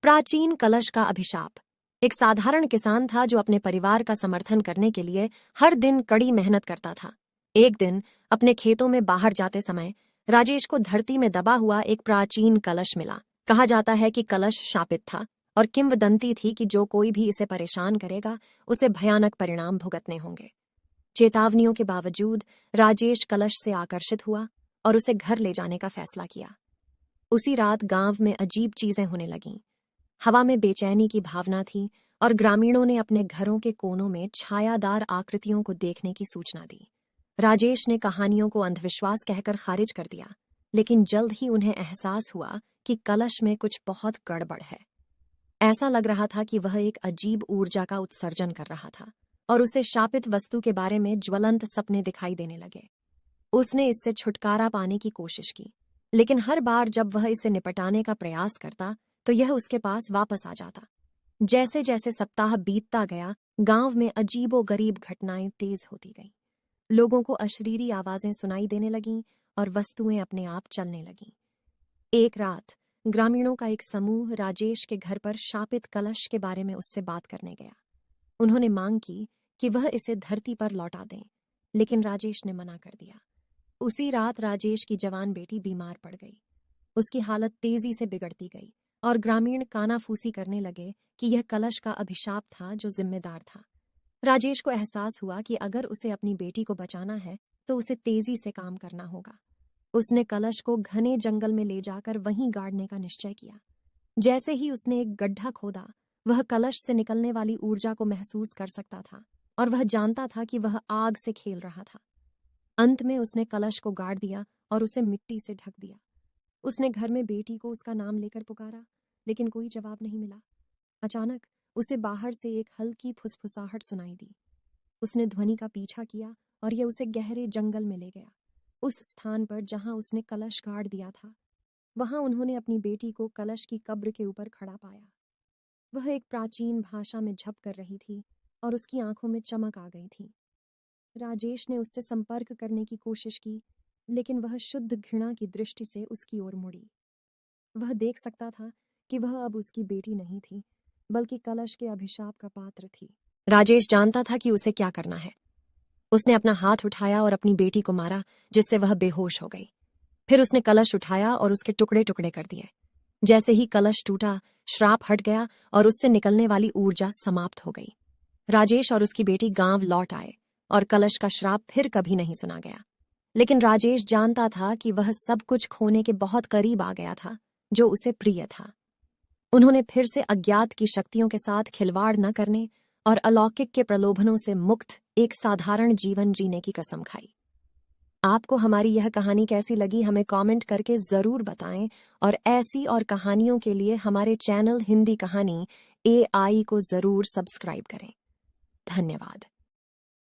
प्राचीन कलश का अभिशाप। एक साधारण किसान था जो अपने परिवार का समर्थन करने के लिए हर दिन कड़ी मेहनत करता था। एक दिन अपने खेतों में बाहर जाते समय राजेश को धरती में दबा हुआ एक प्राचीन कलश मिला। कहा जाता है कि कलश शापित था और किंवदंती थी कि जो कोई भी इसे परेशान करेगा उसे भयानक परिणाम भुगतने होंगे। चेतावनियों के बावजूद राजेश कलश से आकर्षित हुआ और उसे घर ले जाने का फैसला किया। उसी रात गांव में अजीब चीजें होने लगीं। हवा में बेचैनी की भावना थी और ग्रामीणों ने अपने घरों के कोनों में छायादार आकृतियों को देखने की सूचना दी। राजेश ने कहानियों को अंधविश्वास कहकर खारिज कर दिया, लेकिन जल्द ही उन्हें एहसास हुआ कि कलश में कुछ बहुत गड़बड़ है। ऐसा लग रहा था कि वह एक अजीब ऊर्जा का उत्सर्जन कर रहा था और उसे शापित वस्तु के बारे में ज्वलंत सपने दिखाई देने लगे। उसने इससे छुटकारा पाने की कोशिश की, लेकिन हर बार जब वह इसे निपटाने का प्रयास करता तो यह उसके पास वापस आ जाता। जैसे जैसे सप्ताह बीतता गया, गांव में अजीबोगरीब घटनाएं तेज होती गईं। लोगों को अशरीरी आवाजें सुनाई देने लगीं और वस्तुएं अपने आप चलने लगीं। एक रात ग्रामीणों का एक समूह राजेश के घर पर शापित कलश के बारे में उससे बात करने गया। उन्होंने मांग की कि वह इसे धरती पर लौटा दें, लेकिन राजेश ने मना कर दिया। उसी रात राजेश की जवान बेटी बीमार पड़ गई। उसकी हालत तेजी से बिगड़ती गई और ग्रामीण कानाफूसी करने लगे कि यह कलश का अभिशाप था जो जिम्मेदार था। राजेश को एहसास हुआ कि अगर उसे अपनी बेटी को बचाना है तो उसे तेजी से काम करना होगा। उसने कलश को घने जंगल में ले जाकर वहीं गाड़ने का निश्चय किया। जैसे ही उसने एक गड्ढा खोदा, वह कलश से निकलने वाली ऊर्जा को महसूस कर सकता था और वह जानता था कि वह आग से खेल रहा था। अंत में उसने कलश को गाड़ दिया और उसे मिट्टी से ढक दिया। उसने घर में बेटी को उसका नाम लेकर पुकारा, लेकिन कोई जवाब नहीं मिला। अचानक उसे बाहर से एक हल्की फुसफुसाहट सुनाई दी। उसने ध्वनि का पीछा किया और यह उसे गहरे जंगल में ले गया। उस स्थान पर जहां उसने कलश गाड़ दिया था, वहां उन्होंने अपनी बेटी को कलश की कब्र के ऊपर खड़ा पाया। वह एक प्राचीन भाषा में झप कर रही थी और उसकी आंखों में चमक आ गई थी। राजेश ने उससे संपर्क करने की कोशिश की, लेकिन वह शुद्ध घृणा की दृष्टि से उसकी ओर मुड़ी। वह देख सकता था कि वह अब उसकी बेटी नहीं थी, बल्कि कलश के अभिशाप का पात्र थी। राजेश जानता था कि उसे क्या करना है। उसने अपना हाथ उठाया और अपनी बेटी को मारा, जिससे वह बेहोश हो गई। फिर उसने कलश उठाया और उसके टुकड़े टुकड़े कर दिए। जैसे ही कलश टूटा, श्राप हट गया और उससे निकलने वाली ऊर्जा समाप्त हो गई। राजेश और उसकी बेटी गांव लौट आए और कलश का श्राप फिर कभी नहीं सुना गया। लेकिन राजेश जानता था कि वह सब कुछ खोने के बहुत करीब आ गया था जो उसे प्रिय था। उन्होंने फिर से अज्ञात की शक्तियों के साथ खिलवाड़ न करने और अलौकिक के प्रलोभनों से मुक्त एक साधारण जीवन जीने की कसम खाई। आपको हमारी यह कहानी कैसी लगी हमें कमेंट करके जरूर बताएं और ऐसी और कहानियों के लिए हमारे चैनल हिंदी कहानी AI को जरूर सब्सक्राइब करें। धन्यवाद।